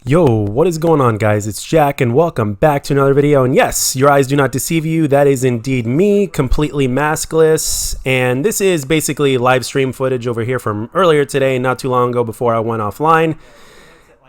Yo, what is going on, guys? It's Jack and welcome back to another video. And yes, your eyes do not deceive you. That is indeed me, completely maskless. And this is basically live stream footage over here from earlier today, not too long ago before I went offline.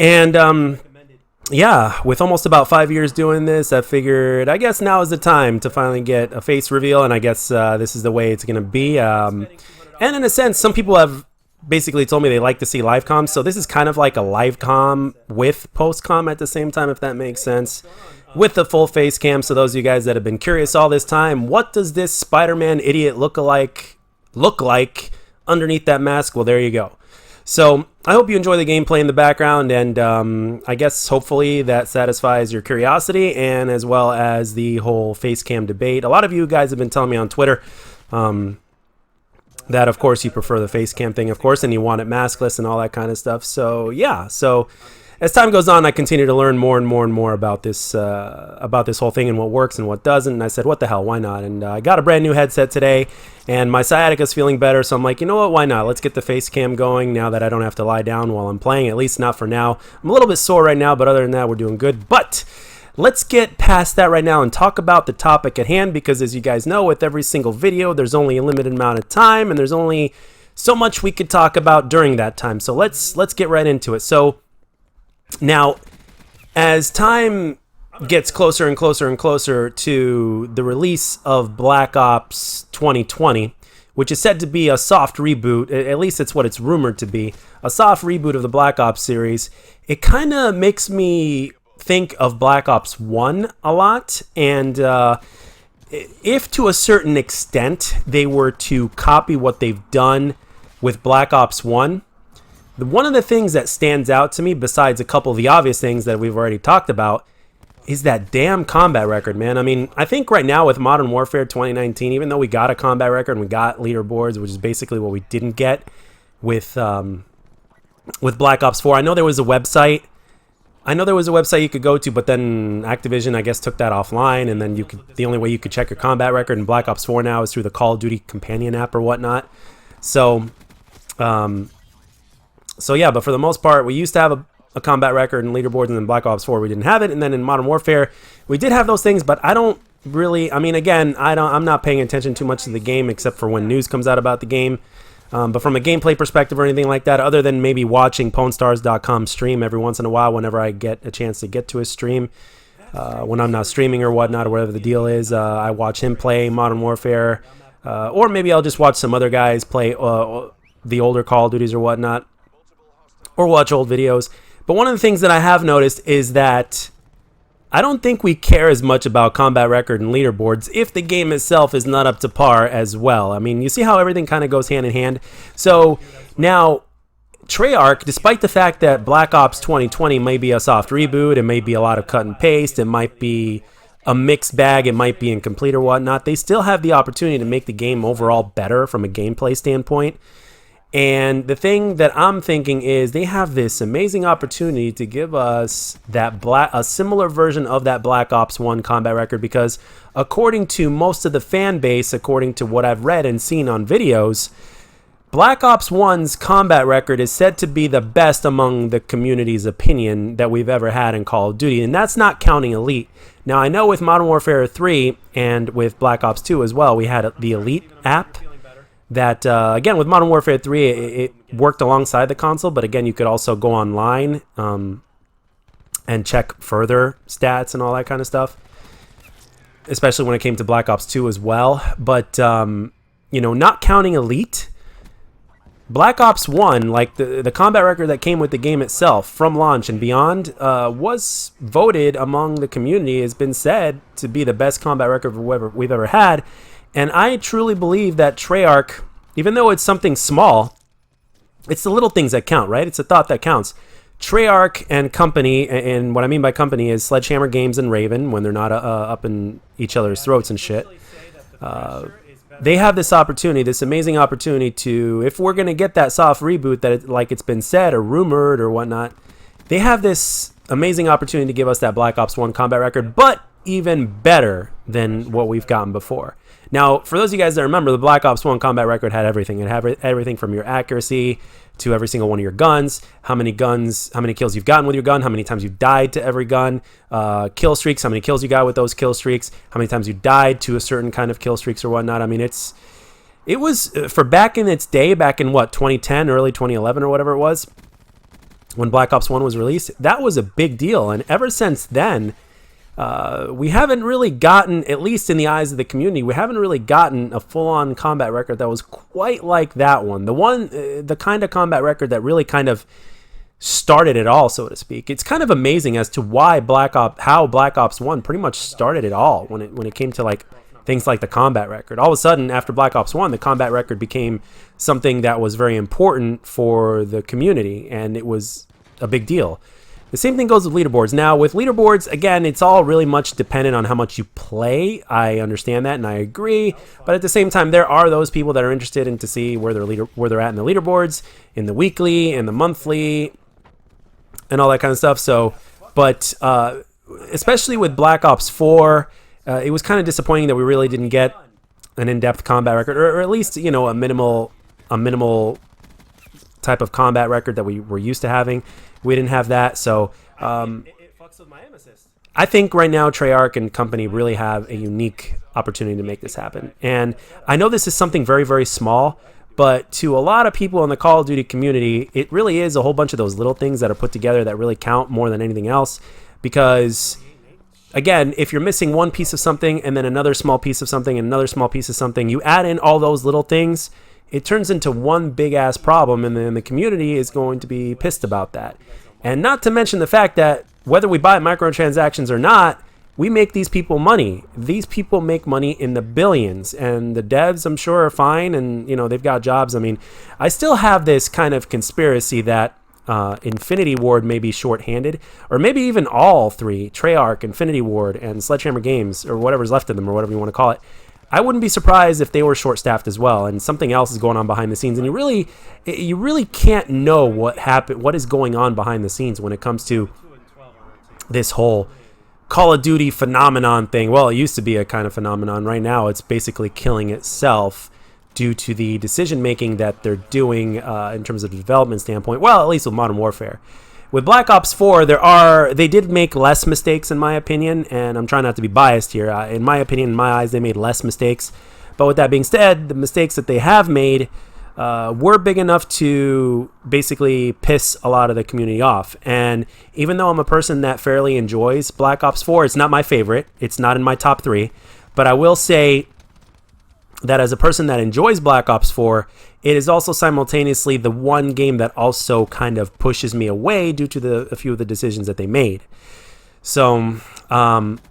And yeah, with almost about 5 years doing this, I figured I guess now is the time to finally get a face reveal, and I guess this is the way it's going to be. And in a sense, some people have basically told me they like to see live comms, so this is kind of like a live comm with post comm at the same time, if that makes sense, with the full face cam. So those of you guys that have been curious all this time, what does this Spider-Man idiot look like underneath that mask? Well, there you go. So I hope you enjoy the gameplay in the background, and I guess hopefully that satisfies your curiosity, and as well as the whole face cam debate. A lot of you guys have been telling me on Twitter that of course you prefer the face cam thing, of course, and you want it maskless and all that kind of stuff. So yeah, so as time goes on, I continue to learn more and more about this whole thing and what works and what doesn't. And I said, what the hell, why not? And I got a brand new headset today, and my sciatica's feeling better, so I'm like, you know what, why not? Let's get the face cam going now that I don't have to lie down while I'm playing, at least not for now. I'm a little bit sore right now, but other than that, we're doing good. But let's get past that right now and talk about the topic at hand, because as you guys know, with every single video, there's only a limited amount of time, and there's only so much we could talk about during that time. So let's get right into it. So now, as time gets closer and closer to the release of Black Ops 2020, which is said to be a soft reboot, at least it's what it's rumored to be, a soft reboot of the Black Ops series, it kind of makes me think of Black Ops 1 a lot. And if to a certain extent they were to copy what they've done with Black Ops 1, one of the things that stands out to me, besides a couple of the obvious things that we've already talked about, is that damn combat record, man. I mean, I think right now with Modern Warfare 2019, even though we got a combat record and we got leaderboards, which is basically what we didn't get with Black Ops 4. I know there was a website you could go to, but then Activision, I guess, took that offline, and then the only way you could check your combat record in Black Ops 4 now is through the Call of Duty companion app or whatnot. So yeah, but for the most part, we used to have a combat record and leaderboards, and in Black Ops 4 we didn't have it, and then in Modern Warfare we did have those things, but I don't really, I mean, again, I'm not paying attention too much to the game except for when news comes out about the game. But from a gameplay perspective or anything like that, other than maybe watching PwnStars.com stream every once in a while whenever I get a chance to get to his stream, when I'm not streaming or whatnot, or whatever the deal is, I watch him play Modern Warfare, or maybe I'll just watch some other guys play the older Call of Duties or whatnot, or watch old videos. But one of the things that I have noticed is that I don't think we care as much about combat record and leaderboards if the game itself is not up to par as well. I mean, you see how everything kind of goes hand in hand. So now, Treyarch, despite the fact that Black Ops 2020 may be a soft reboot, it may be a lot of cut and paste, it might be a mixed bag, it might be incomplete or whatnot, they still have the opportunity to make the game overall better from a gameplay standpoint. And the thing that I'm thinking is they have this amazing opportunity to give us a similar version of that Black Ops 1 combat record, because according to most of the fan base, according to what I've read and seen on videos, Black Ops 1's combat record is said to be the best among the community's opinion that we've ever had in Call of Duty, and that's not counting Elite. Now, I know with Modern Warfare 3 and with Black Ops 2 as well, we had the Elite app that, again, with Modern Warfare 3, it worked alongside the console, but again, you could also go online and check further stats and all that kind of stuff, especially when it came to Black Ops 2 as well. But, you know, not counting Elite, Black Ops 1, like the combat record that came with the game itself from launch and beyond, was voted among the community, has been said to be the best combat record we've ever had. And I truly believe that Treyarch, even though it's something small, it's the little things that count, right? It's a thought that counts. Treyarch and company, and what I mean by company is Sledgehammer Games and Raven, when they're not up in each other's throats and shit, they have this opportunity, this amazing opportunity to, if we're going to get that soft reboot that like it's been said or rumored or whatnot, they have this amazing opportunity to give us that Black Ops 1 combat record, but even better than what we've gotten before. Now, for those of you guys that remember, the Black Ops 1 combat record had everything. It had everything from your accuracy to every single one of your guns, how many kills you've gotten with your gun, how many times you've died to every gun, kill streaks, how many kills you got with those kill streaks, how many times you died to a certain kind of kill streaks or whatnot. I mean, it was for back in its day, back in what, 2010, early 2011 or whatever it was, when Black Ops 1 was released, that was a big deal. And ever since then, we haven't really gotten, at least in the eyes of the community, we haven't really gotten a full-on combat record that was quite like that one. The kind of combat record that really kind of started it all, so to speak. It's kind of amazing as to how Black Ops 1 pretty much started it all when it came to like things like the combat record. All of a sudden, after Black Ops 1, the combat record became something that was very important for the community, and it was a big deal. The same thing goes with leaderboards. Now, with leaderboards, again, it's all really much dependent on how much you play. I understand that, and I agree. But at the same time, there are those people that are interested in to see where they're at in the leaderboards, in the weekly, in the monthly, and all that kind of stuff. So, but especially with Black Ops 4, it was kind of disappointing that we really didn't get an in-depth combat record, or at least, you know, a minimal type of combat record that we were used to having. We didn't have that, so it fucks with my aim assist. I think right now Treyarch and company really have a unique opportunity to make this happen. And I know this is something very, very small, but to a lot of people in the Call of Duty community, it really is a whole bunch of those little things that are put together that really count more than anything else. Because, again, if you're missing one piece of something and then another small piece of something and another small piece of something, you add in all those little things, it turns into one big-ass problem, and then the community is going to be pissed about that. And not to mention the fact that whether we buy microtransactions or not, we make these people money. These people make money in the billions, and the devs, I'm sure, are fine, and, you know, they've got jobs. I mean, I still have this kind of conspiracy that Infinity Ward may be short-handed, or maybe even all three, Treyarch, Infinity Ward, and Sledgehammer Games, or whatever's left of them, or whatever you want to call it. I wouldn't be surprised if they were short-staffed as well, and something else is going on behind the scenes. And you really can't know what is going on behind the scenes when it comes to this whole Call of Duty phenomenon thing. Well, it used to be a kind of phenomenon. Right now, it's basically killing itself due to the decision-making that they're doing in terms of the development standpoint. Well, at least with Modern Warfare. With Black Ops 4, they did make less mistakes, in my opinion, and I'm trying not to be biased here. In my opinion, in my eyes, they made less mistakes. But with that being said, the mistakes that they have made were big enough to basically piss a lot of the community off. And even though I'm a person that fairly enjoys Black Ops 4, it's not my favorite. It's not in my top 3. But I will say that as a person that enjoys Black Ops 4, it is also simultaneously the one game that also kind of pushes me away due to a few of the decisions that they made. So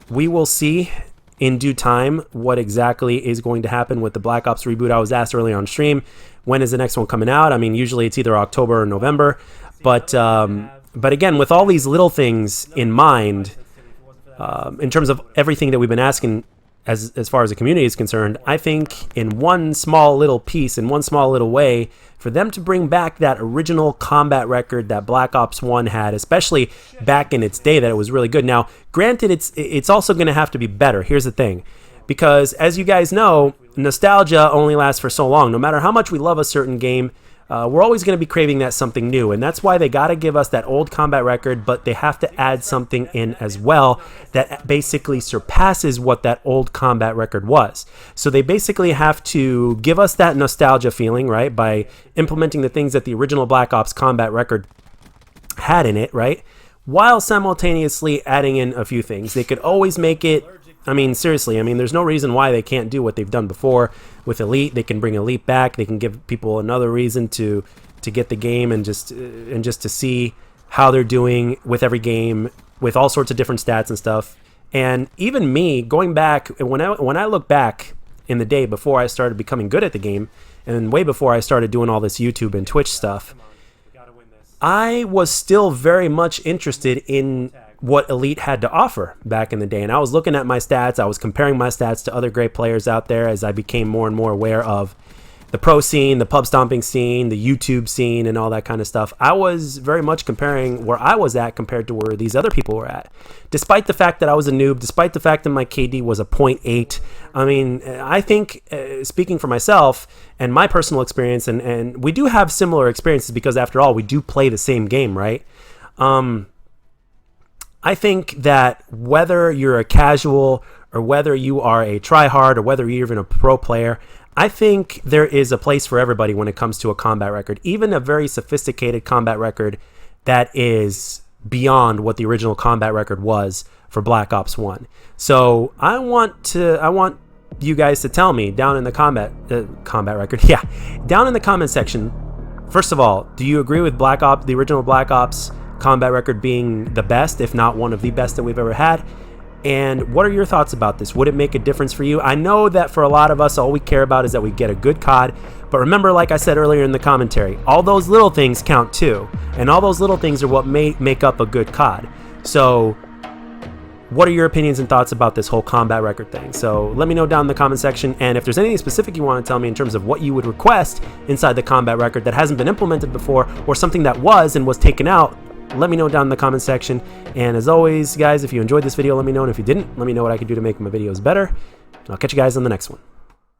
we will see in due time what exactly is going to happen with the Black Ops reboot. I was asked earlier on stream, when is the next one coming out? I mean, usually it's either October or November. But again, with all these little things in mind, in terms of everything that we've been asking as far as the community is concerned, I think in one small little piece, in one small little way, for them to bring back that original combat record that Black Ops 1 had, especially back in its day, that it was really good. Now, granted, it's also going to have to be better. Here's the thing. Because, as you guys know, nostalgia only lasts for so long. No matter how much we love a certain game, we're always going to be craving that something new. And that's why they got to give us that old combat record, but they have to add something in as well that basically surpasses what that old combat record was. So they basically have to give us that nostalgia feeling, right, by implementing the things that the original Black Ops combat record had in it, right, while simultaneously adding in a few things. They could always make it, I mean, seriously, I mean, there's no reason why they can't do what they've done before with Elite. They can bring Elite back. They can give people another reason to get the game and just to see how they're doing with every game, with all sorts of different stats and stuff. And even me, going back, when I look back in the day before I started becoming good at the game, and way before I started doing all this YouTube and Twitch stuff, I was still very much interested in what Elite had to offer back in the day. And I was looking at my stats. I was comparing my stats to other great players out there as I became more and more aware of the pro scene, the pub stomping scene, the YouTube scene, and all that kind of stuff. I was very much comparing where I was at compared to where these other people were at. Despite the fact that I was a noob, despite the fact that my KD was a 0.8, I mean, I think, speaking for myself and my personal experience, and we do have similar experiences because after all, we do play the same game, right? I think that whether you're a casual or whether you are a tryhard or whether you're even a pro player, I think there is a place for everybody when it comes to a combat record, even a very sophisticated combat record that is beyond what the original combat record was for Black Ops 1. So I want you guys to tell me down in the combat record, down in the comment section. First of all, do you agree with the original Black Ops combat record being the best, if not one of the best that we've ever had? And what are your thoughts about this? Would it make a difference for you? I know that for a lot of us, all we care about is that we get a good COD. But remember, like I said earlier in the commentary, all those little things count too. And all those little things are what make up a good COD. So what are your opinions and thoughts about this whole combat record thing? So let me know down in the comment section. And if there's anything specific you want to tell me in terms of what you would request inside the combat record that hasn't been implemented before, or something that was and was taken out, let me know down in the comment section. And as always, guys, if you enjoyed this video, let me know. And if you didn't, let me know what I can do to make my videos better. And I'll catch you guys on the next one.